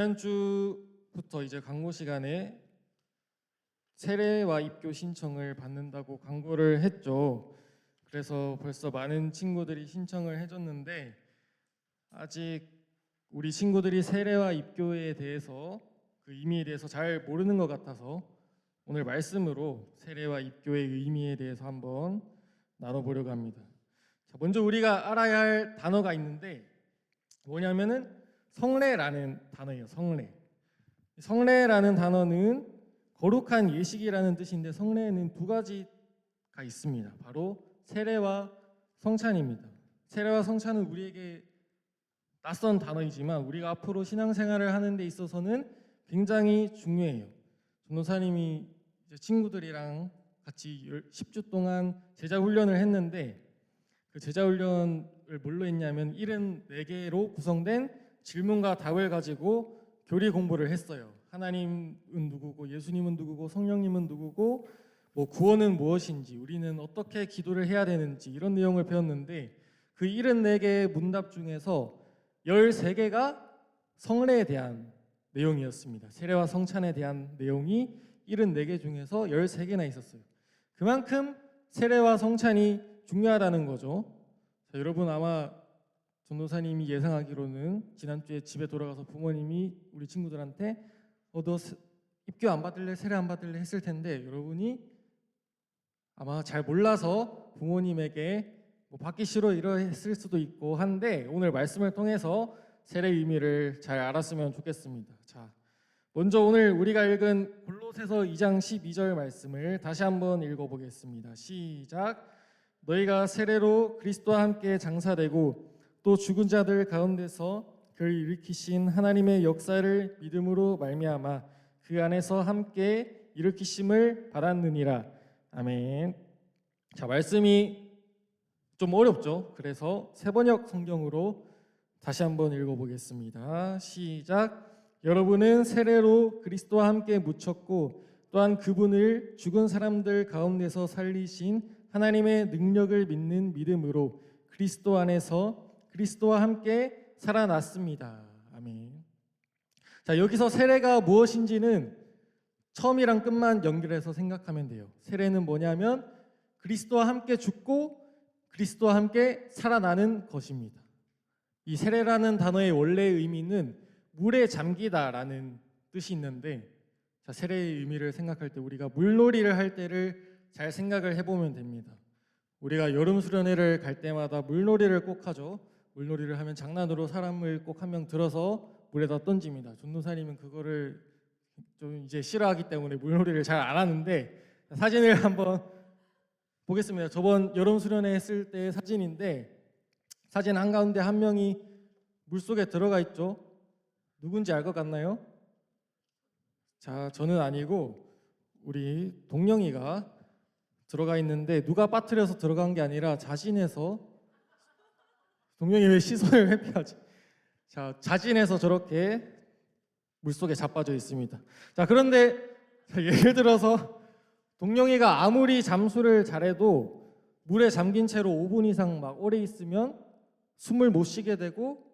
지난주부터 이제 광고 시간에 세례와 입교 신청을 받는다고 광고를 했죠. 그래서 벌써 많은 친구들이 신청을 해줬는데 아직 우리 친구들이 세례와 입교에 대해서 그 의미에 대해서 잘 모르는 것 같아서 오늘 말씀으로 세례와 입교의 의미에 대해서 한번 나눠보려고 합니다. 자, 먼저 우리가 알아야 할 단어가 있는데 뭐냐면은 성례라는 단어예요. 성례라는 단어는 거룩한 예식이라는 뜻인데 성례에는 두 가지가 있습니다. 바로 세례와 성찬입니다. 세례와 성찬은 우리에게 낯선 단어이지만 우리가 앞으로 신앙생활을 하는 데 있어서는 굉장히 중요해요. 전도사님이 친구들이랑 같이 10주 동안 제자 훈련을 했는데 그 제자 훈련을 뭘로 했냐면 74개로 구성된 질문과 답을 가지고 교리 공부를 했어요. 하나님은 누구고 예수님은 누구고 성령님은 누구고 뭐 구원은 무엇인지 우리는 어떻게 기도를 해야 되는지 이런 내용을 배웠는데 그 74개의 문답 중에서 13개가 성례에 대한 내용이었습니다. 세례와 성찬에 대한 내용이 74개 중에서 13개나 있었어요. 그만큼 세례와 성찬이 중요하다는 거죠. 자, 여러분 아마 전도사님이 예상하기로는 지난주에 집에 돌아가서 부모님이 우리 친구들한테 너 입교 안 받을래? 세례 안 받을래? 했을 텐데 여러분이 아마 잘 몰라서 부모님에게 받기 싫어 이러했을 수도 있고 한데 오늘 말씀을 통해서 세례의 의미를 잘 알았으면 좋겠습니다. 자, 먼저 오늘 우리가 읽은 골로새서 2장 12절 말씀을 다시 한번 읽어보겠습니다. 시작. 너희가 세례로 그리스도와 함께 장사되고 또 죽은 자들 가운데서 그를 일으키신 하나님의 역사를 믿음으로 말미암아 그 안에서 함께 일으키심을 받았느니라. 아멘. 자, 말씀이 좀 어렵죠. 그래서 세번역 성경으로 다시 한번 읽어보겠습니다. 시작. 여러분은 세례로 그리스도와 함께 묻혔고 또한 그분을 죽은 사람들 가운데서 살리신 하나님의 능력을 믿는 믿음으로 그리스도 안에서 그리스도와 함께 살아났습니다. 아멘. 자, 여기서 세례가 무엇인지는 처음이랑 끝만 연결해서 생각하면 돼요. 세례는 뭐냐면 그리스도와 함께 죽고 그리스도와 함께 살아나는 것입니다. 이 세례라는 단어의 원래의 의미는 물에 잠기다라는 뜻이 있는데 자, 세례의 의미를 생각할 때 우리가 물놀이를 할 때를 잘 생각을 해보면 됩니다. 우리가 여름 수련회를 갈 때마다 물놀이를 꼭 하죠. 물놀이를 하면 장난으로 사람을 꼭 한 명 들어서 물에다 던집니다. 전도사님은 그거를 좀 이제 싫어하기 때문에 물놀이를 잘 안 하는데 사진을 한번 보겠습니다. 저번 여름 수련회 했을 때의 사진인데 사진 한가운데 한 명이 물속에 들어가 있죠. 누군지 알 것 같나요? 자, 저는 아니고 우리 동영이가 들어가 있는데 누가 빠뜨려서 들어간 게 아니라 자진해서 동영이 왜 시선을 회피하지? 자, 자진해서 저렇게 물속에 자빠져 있습니다. 자, 그런데 예를 들어서 동영이가 아무리 잠수를 잘해도 물에 잠긴 채로 5분 이상 막 오래 있으면 숨을 못 쉬게 되고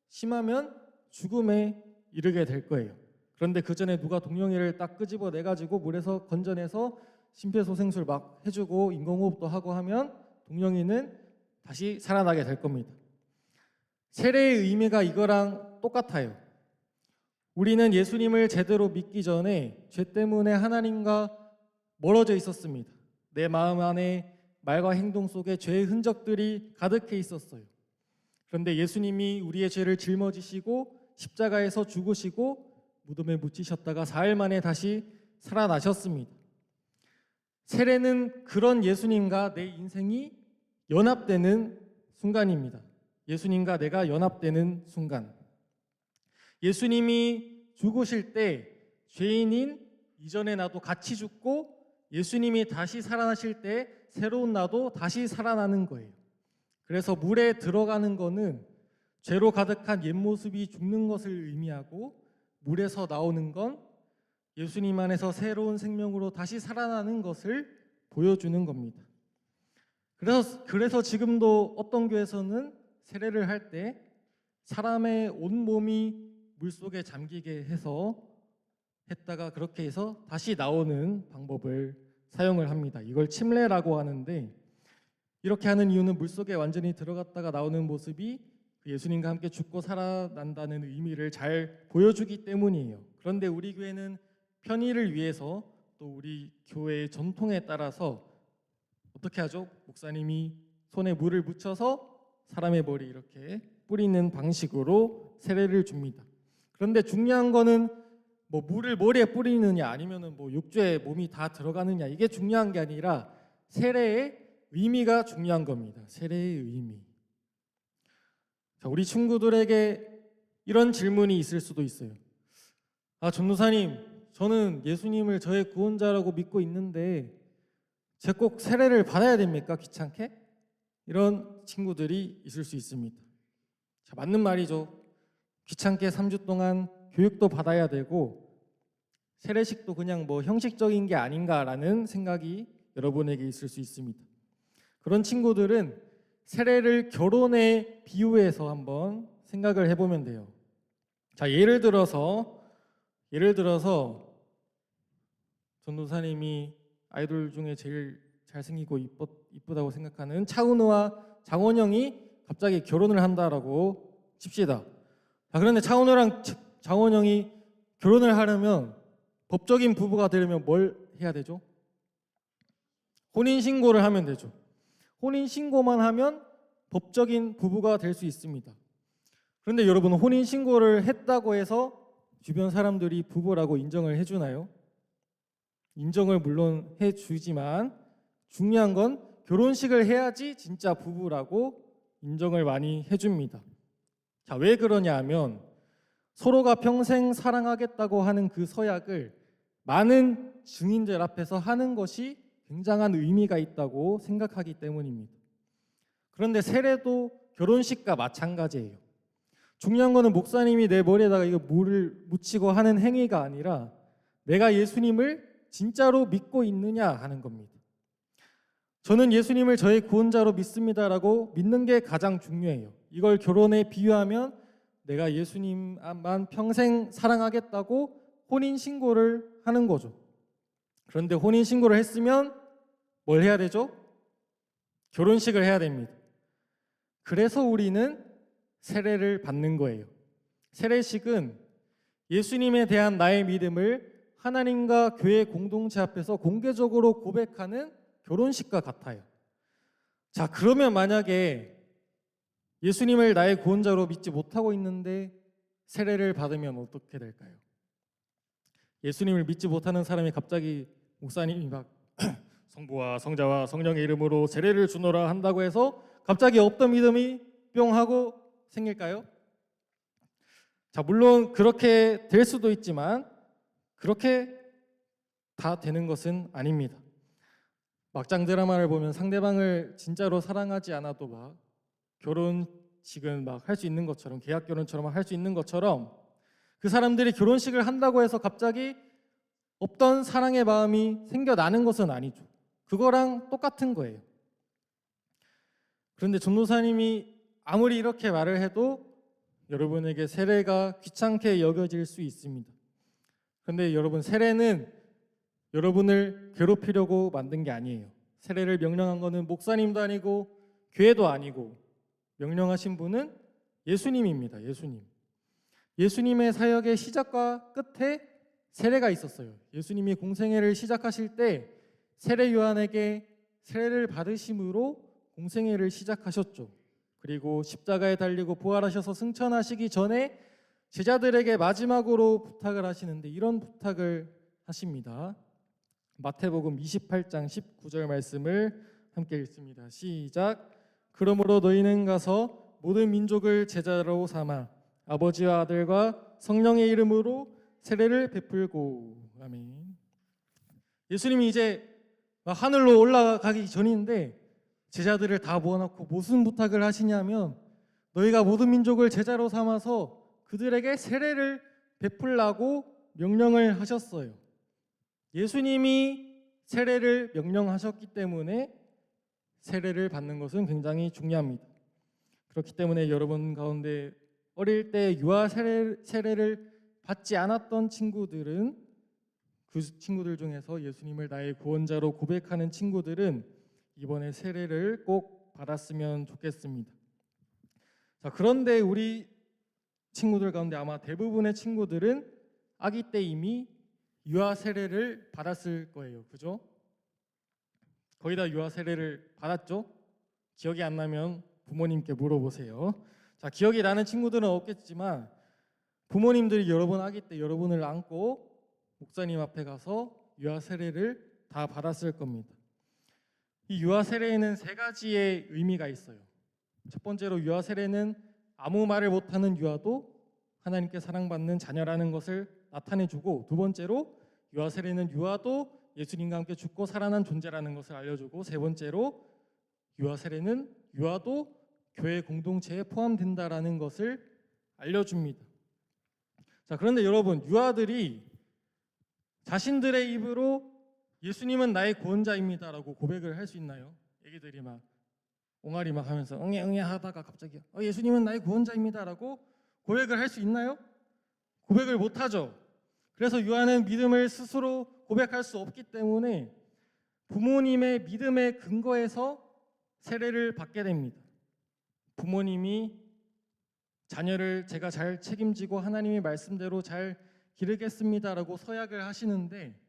심하면 죽음에 이르게 될 거예요. 그런데 그 전에 누가 동영이를 딱 끄집어내 가지고 물에서 건져내서 심폐소생술 막 해주고 인공호흡도 하고 하면 동영이는 다시 살아나게 될 겁니다. 세례의 의미가 이거랑 똑같아요. 우리는 예수님을 제대로 믿기 전에 죄 때문에 하나님과 멀어져 있었습니다. 내 마음 안에 말과 행동 속에 죄의 흔적들이 가득해 있었어요. 그런데 예수님이 우리의 죄를 짊어지시고 십자가에서 죽으시고 무덤에 묻히셨다가 4일 만에 다시 살아나셨습니다. 세례는 그런 예수님과 내 인생이 연합되는 순간입니다. 예수님과 내가 연합되는 순간. 예수님이 죽으실 때 죄인인 이전의 나도 같이 죽고 예수님이 다시 살아나실 때 새로운 나도 다시 살아나는 거예요. 그래서 물에 들어가는 거는 죄로 가득한 옛 모습이 죽는 것을 의미하고 물에서 나오는 건 예수님 안에서 새로운 생명으로 다시 살아나는 것을 보여주는 겁니다. 그래서 지금도 어떤 교회에서는 세례를 할 때 사람의 온몸이 물속에 잠기게 해서 했다가 그렇게 해서 다시 나오는 방법을 사용을 합니다. 이걸 침례라고 하는데, 이렇게 하는 이유는 물속에 완전히 들어갔다가 나오는 모습이 예수님과 함께 죽고 살아난다는 의미를 잘 보여주기 때문이에요. 그런데 우리 교회는 편의를 위해서 또 우리 교회의 전통에 따라서 어떻게 하죠? 목사님이 손에 물을 묻혀서 사람의 머리 이렇게 뿌리는 방식으로 세례를 줍니다. 그런데 중요한 거는 뭐 물을 머리에 뿌리느냐 아니면은 뭐 욕조에 몸이 다 들어가느냐, 이게 중요한 게 아니라 세례의 의미가 중요한 겁니다. 세례의 의미. 자, 우리 친구들에게 이런 질문이 있을 수도 있어요. 전도사님, 저는 예수님을 저의 구원자라고 믿고 있는데 제가 꼭 세례를 받아야 됩니까? 귀찮게? 이런 친구들이 있을 수 있습니다. 자, 맞는 말이죠. 귀찮게 3주 동안 교육도 받아야 되고 세례식도 그냥 뭐 형식적인 게 아닌가라는 생각이 여러분에게 있을 수 있습니다. 그런 친구들은 세례를 결혼에 비유해서 한번 생각을 해보면 돼요. 자, 예를 들어서 전도사님이 아이돌 중에 제일 잘생기고 이쁘다고 생각하는 차은우와 장원영이 갑자기 결혼을 한다라고 칩시다. 자, 그런데 차은우랑 장원영이 결혼을 하려면, 법적인 부부가 되려면 뭘 해야 되죠? 혼인신고를 하면 되죠. 혼인신고만 하면 법적인 부부가 될 수 있습니다. 그런데 여러분, 혼인신고를 했다고 해서 주변 사람들이 부부라고 인정을 해주나요? 인정을 물론 해주지만 중요한 건 결혼식을 해야지 진짜 부부라고 인정을 많이 해줍니다. 자, 왜 그러냐 하면 서로가 평생 사랑하겠다고 하는 그 서약을 많은 증인들 앞에서 하는 것이 굉장한 의미가 있다고 생각하기 때문입니다. 그런데 세례도 결혼식과 마찬가지예요. 중요한 거는 목사님이 내 머리에다가 이거 물을 묻히고 하는 행위가 아니라 내가 예수님을 진짜로 믿고 있느냐 하는 겁니다. 저는 예수님을 저의 구원자로 믿습니다라고 믿는 게 가장 중요해요. 이걸 결혼에 비유하면 내가 예수님만 평생 사랑하겠다고 혼인신고를 하는 거죠. 그런데 혼인신고를 했으면 뭘 해야 되죠? 결혼식을 해야 됩니다. 그래서 우리는 세례를 받는 거예요. 세례식은 예수님에 대한 나의 믿음을 하나님과 교회 공동체 앞에서 공개적으로 고백하는 결혼식과 같아요. 자, 그러면 만약에 예수님을 나의 구원자로 믿지 못하고 있는데 세례를 받으면 어떻게 될까요? 예수님을 믿지 못하는 사람이 갑자기 목사님이 막 성부와 성자와 성령의 이름으로 세례를 주노라 한다고 해서 갑자기 없던 믿음이 뿅 하고 생길까요? 자, 물론 그렇게 될 수도 있지만 그렇게 다 되는 것은 아닙니다. 막장 드라마를 보면 상대방을 진짜로 사랑하지 않아도 막 결혼식은 막 할 수 있는 것처럼, 계약 결혼처럼 할 수 있는 것처럼 그 사람들이 결혼식을 한다고 해서 갑자기 없던 사랑의 마음이 생겨나는 것은 아니죠. 그거랑 똑같은 거예요. 그런데 전도사님이 아무리 이렇게 말을 해도 여러분에게 세례가 귀찮게 여겨질 수 있습니다. 그런데 여러분, 세례는 여러분을 괴롭히려고 만든 게 아니에요. 세례를 명령한 거는 목사님도 아니고 교회도 아니고 명령하신 분은 예수님입니다. 예수님의 사역의 시작과 끝에 세례가 있었어요. 예수님이 공생애를 시작하실 때 세례 요한에게 세례를 받으심으로 공생애를 시작하셨죠. 그리고 십자가에 달리고 부활하셔서 승천하시기 전에 제자들에게 마지막으로 부탁을 하시는데 이런 부탁을 하십니다. 마태복음 28장 19절 말씀을 함께 읽습니다. 시작. 그러므로 너희는 가서 모든 민족을 제자로 삼아 아버지와 아들과 성령의 이름으로 세례를 베풀고. 아멘. 예수님이 이제 하늘로 올라가기 전인데 제자들을 다 모아놓고 무슨 부탁을 하시냐면 너희가 모든 민족을 제자로 삼아서 그들에게 세례를 베풀라고 명령을 하셨어요. 예수님이 세례를 명령하셨기 때문에 세례를 받는 것은 굉장히 중요합니다. 그렇기 때문에 여러분 가운데 어릴 때 유아 세례를 받지 않았던 친구들은, 그 친구들 중에서 예수님을 나의 구원자로 고백하는 친구들은 이번에 세례를 꼭 받았으면 좋겠습니다. 자, 그런데 우리 친구들 가운데 아마 대부분의 친구들은 아기 때 이미 유아 세례를 받았을 거예요. 그죠? 거의 다 유아 세례를 받았죠? 기억이 안 나면 부모님께 물어보세요. 자, 기억이 나는 친구들은 없겠지만 부모님들이 여러분 아기 때 여러분을 안고 목사님 앞에 가서 유아 세례를 다 받았을 겁니다. 이 유아 세례에는 세 가지의 의미가 있어요. 첫 번째로 유아 세례는 아무 말을 못하는 유아도 하나님께 사랑받는 자녀라는 것을 나타내주고, 두 번째로 유아 세례는 유아도 예수님과 함께 죽고 살아난 존재라는 것을 알려주고, 세 번째로 유아 세례는 유아도 교회 공동체에 포함된다라는 것을 알려줍니다. 자, 그런데 여러분, 유아들이 자신들의 입으로 예수님은 나의 구원자입니다라고 고백을 할 수 있나요? 애기들이 막 옹알이 막 하면서 응애 하다가 갑자기 예수님은 나의 구원자입니다라고 고백을 할 수 있나요? 고백을 못 하죠. 그래서 유아는 믿음을 스스로 고백할 수 없기 때문에 부모님의 믿음의 근거에서 세례를 받게 됩니다. 부모님이 자녀를 제가 잘 책임지고 하나님의 말씀대로 잘 기르겠습니다라고 서약을 하시는데,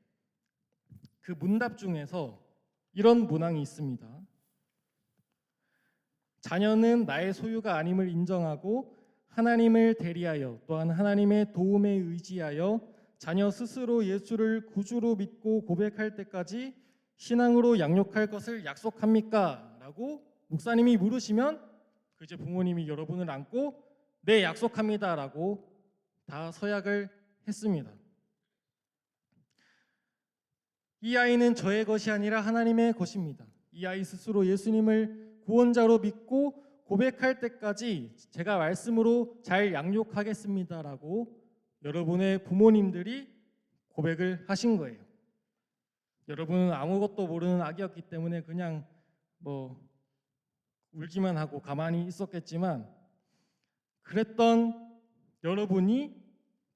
그 문답 중에서 이런 문항이 있습니다. 자녀는 나의 소유가 아님을 인정하고 하나님을 대리하여 또한 하나님의 도움에 의지하여 자녀 스스로 예수를 구주로 믿고 고백할 때까지 신앙으로 양육할 것을 약속합니까? 라고 목사님이 물으시면 이제 부모님이 여러분을 안고 네, 약속합니다 라고 다 서약을 했습니다. 이 아이는 저의 것이 아니라 하나님의 것입니다. 이 아이 스스로 예수님을 구원자로 믿고 고백할 때까지 제가 말씀으로 잘 양육하겠습니다라고 여러분의 부모님들이 고백을 하신 거예요. 여러분은 아무것도 모르는 아기였기 때문에 그냥 울기만 하고 가만히 있었겠지만, 그랬던 여러분이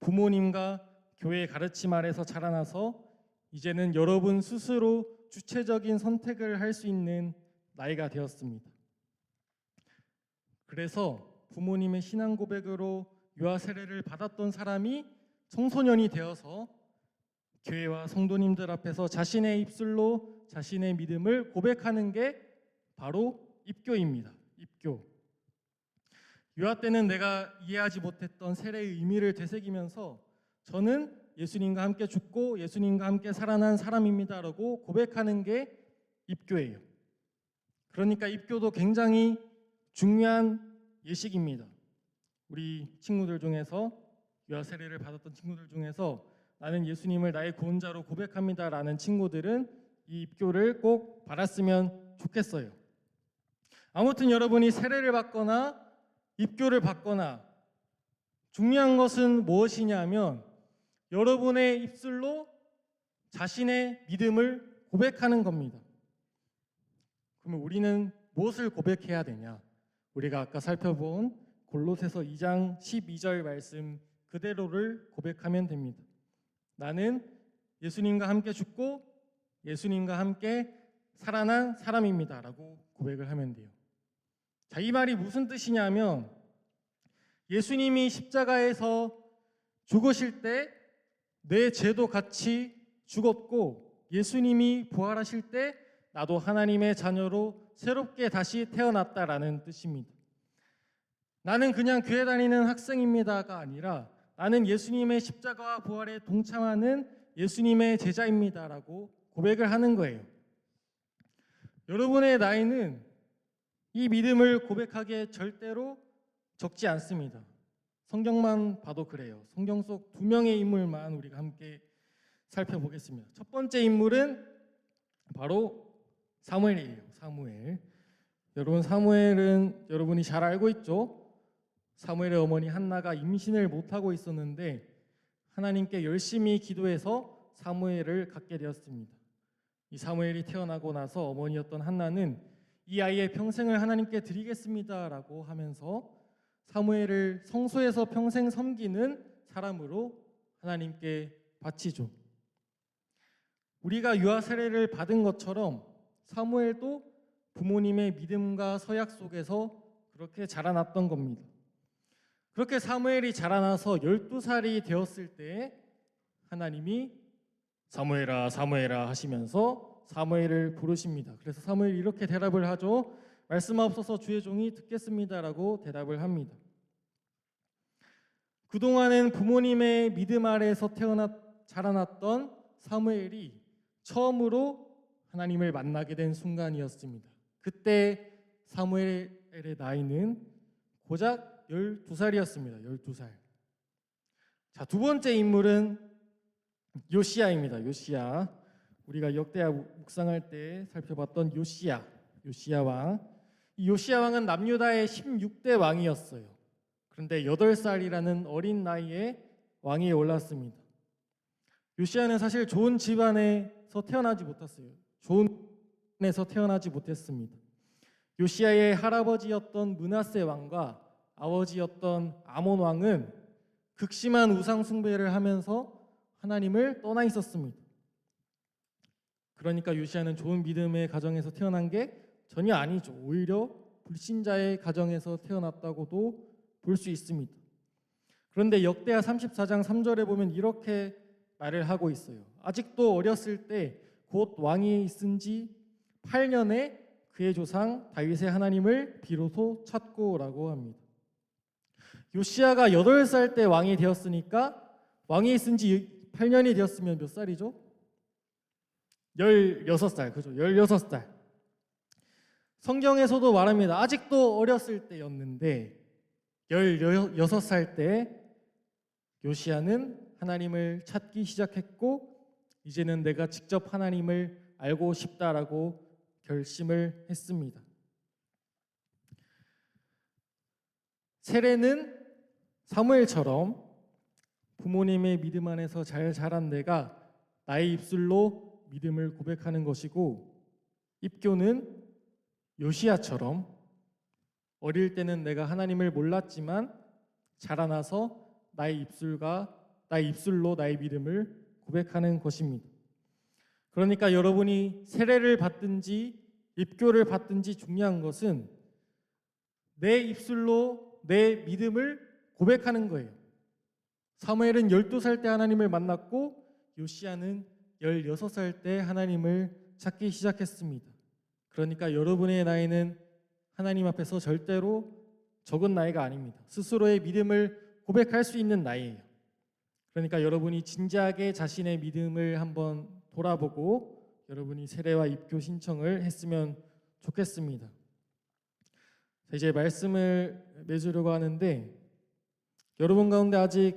부모님과 교회의 가르침 아래서 자라나서 이제는 여러분 스스로 주체적인 선택을 할 수 있는 나이가 되었습니다. 그래서 부모님의 신앙 고백으로 유아 세례를 받았던 사람이 청소년이 되어서 교회와 성도님들 앞에서 자신의 입술로 자신의 믿음을 고백하는 게 바로 입교입니다. 입교. 유아 때는 내가 이해하지 못했던 세례의 의미를 되새기면서 저는 예수님과 함께 죽고 예수님과 함께 살아난 사람입니다라고 고백하는 게 입교예요. 그러니까 입교도 굉장히 중요한 예식입니다. 우리 친구들 중에서 유아 세례를 받았던 친구들 중에서 나는 예수님을 나의 구원자로 고백합니다라는 친구들은 이 입교를 꼭 받았으면 좋겠어요. 아무튼 여러분이 세례를 받거나 입교를 받거나 중요한 것은 무엇이냐면 여러분의 입술로 자신의 믿음을 고백하는 겁니다. 그러면 우리는 무엇을 고백해야 되냐? 우리가 아까 살펴본 골로새서 2장 12절 말씀 그대로를 고백하면 됩니다. 나는 예수님과 함께 죽고 예수님과 함께 살아난 사람입니다 라고 고백을 하면 돼요. 자, 이 말이 무슨 뜻이냐면 예수님이 십자가에서 죽으실 때 내 죄도 같이 죽었고 예수님이 부활하실 때 나도 하나님의 자녀로 새롭게 다시 태어났다라는 뜻입니다. 나는 그냥 교회 다니는 학생입니다가 아니라 나는 예수님의 십자가와 부활에 동참하는 예수님의 제자입니다라고 고백을 하는 거예요. 여러분의 나이는 이 믿음을 고백하기에 절대로 적지 않습니다. 성경만 봐도 그래요. 성경 속 두 명의 인물만 우리가 함께 살펴보겠습니다. 첫 번째 인물은 바로 사무엘이에요. 사무엘. 여러분, 사무엘은 여러분이 잘 알고 있죠? 사무엘의 어머니 한나가 임신을 못하고 있었는데 하나님께 열심히 기도해서 사무엘을 갖게 되었습니다. 이 사무엘이 태어나고 나서 어머니였던 한나는 이 아이의 평생을 하나님께 드리겠습니다라고 하면서 사무엘을 성소에서 평생 섬기는 사람으로 하나님께 바치죠. 우리가 유아 세례를 받은 것처럼 사무엘도 부모님의 믿음과 서약 속에서 그렇게 자라났던 겁니다. 그렇게 사무엘이 자라나서 12살이 되었을 때 하나님이 사무엘아 사무엘아 하시면서 사무엘을 부르십니다. 그래서 사무엘이 이렇게 대답을 하죠. 말씀하옵소서 주의 종이 듣겠습니다라고 대답을 합니다. 그동안은 부모님의 믿음 아래에서 자라났던 사무엘이 처음으로 하나님을 만나게 된 순간이었습니다. 그때 사무엘의 나이는 고작 12살이었습니다. 12살. 자, 두 번째 인물은 요시야입니다. 요시야. 우리가 역대하 묵상할 때 살펴봤던 요시야 왕. 이 요시야 왕은 남유다의 16대 왕이었어요. 그런데 8살이라는 어린 나이에 왕위에 올랐습니다. 요시야는 사실 좋은 집안에서 태어나지 못했어요. 좋은 집안에서 태어나지 못했습니다. 요시야의 할아버지였던 므낫세 왕과 아버지였던 아몬 왕은 극심한 우상 숭배를 하면서 하나님을 떠나 있었습니다. 그러니까 요시야는 좋은 믿음의 가정에서 태어난 게 전혀 아니죠. 오히려 불신자의 가정에서 태어났다고도 볼 수 있습니다. 그런데 역대하 34장 3절에 보면 이렇게 말을 하고 있어요. 아직도 어렸을 때 곧 왕이 있은 지 8년에 그의 조상 다윗의 하나님을 비로소 찾고라고 합니다. 요시야가 8살 때 왕이 되었으니까 왕이 있은 지 8년이 되었으면 몇 살이죠? 16살, 그죠? 16살. 성경에서도 말합니다. 아직도 어렸을 때였는데 16살 때 요시야는 하나님을 찾기 시작했고 이제는 내가 직접 하나님을 알고 싶다라고 결심을 했습니다. 세례는 사무엘처럼 부모님의 믿음 안에서 잘 자란 내가 나의 입술로 믿음을 고백하는 것이고, 입교는 요시야처럼 어릴 때는 내가 하나님을 몰랐지만 자라나서 나의 입술로 나의 믿음을 고백하는 것입니다. 그러니까 여러분이 세례를 받든지 입교를 받든지 중요한 것은 내 입술로 내 믿음을 고백하는 거예요. 사무엘은 12살 때 하나님을 만났고 요시야는 16살 때 하나님을 찾기 시작했습니다. 그러니까 여러분의 나이는 하나님 앞에서 절대로 적은 나이가 아닙니다. 스스로의 믿음을 고백할 수 있는 나이예요. 그러니까 여러분이 진지하게 자신의 믿음을 한번 돌아보고 여러분이 세례와 입교 신청을 했으면 좋겠습니다. 이제 말씀을 맺으려고 하는데, 여러분 가운데 아직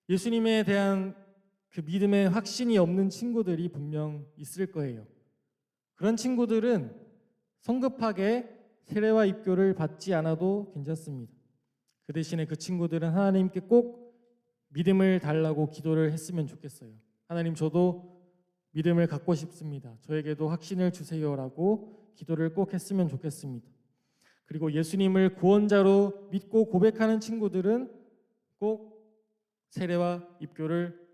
예수님에 대한 그 믿음의 확신이 없는 친구들이 분명 있을 거예요. 그런 친구들은 성급하게 세례와 입교를 받지 않아도 괜찮습니다. 그 대신에 그 친구들은 하나님께 꼭 믿음을 달라고 기도를 했으면 좋겠어요. 하나님, 저도 믿음을 갖고 싶습니다. 저에게도 확신을 주세요라고 기도를 꼭 했으면 좋겠습니다. 그리고 예수님을 구원자로 믿고 고백하는 친구들은 꼭 세례와 입교를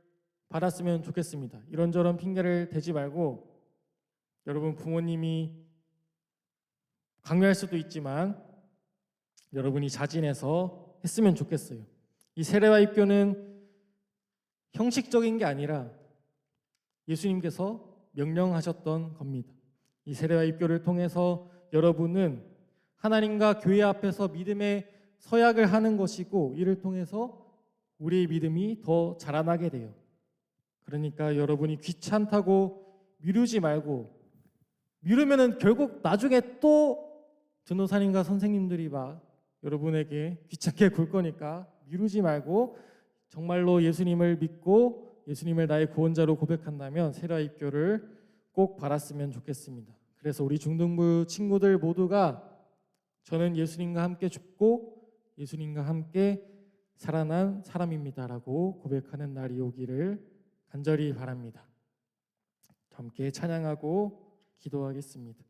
받았으면 좋겠습니다. 이런저런 핑계를 대지 말고, 여러분 부모님이 강요할 수도 있지만 여러분이 자진해서 했으면 좋겠어요. 이 세례와 입교는 형식적인 게 아니라 예수님께서 명령하셨던 겁니다. 이 세례와 입교를 통해서 여러분은 하나님과 교회 앞에서 믿음의 서약을 하는 것이고, 이를 통해서 우리의 믿음이 더 자라나게 돼요. 그러니까 여러분이 귀찮다고 미루지 말고, 미루면은 결국 나중에 또 전도사님과 선생님들이 막 여러분에게 귀찮게 굴 거니까 미루지 말고 정말로 예수님을 믿고 예수님을 나의 구원자로 고백한다면 세례와 입교를 꼭 받았으면 좋겠습니다. 그래서 우리 중등부 친구들 모두가 저는 예수님과 함께 죽고 예수님과 함께 살아난 사람입니다라고 고백하는 날이 오기를 간절히 바랍니다. 함께 찬양하고 기도하겠습니다.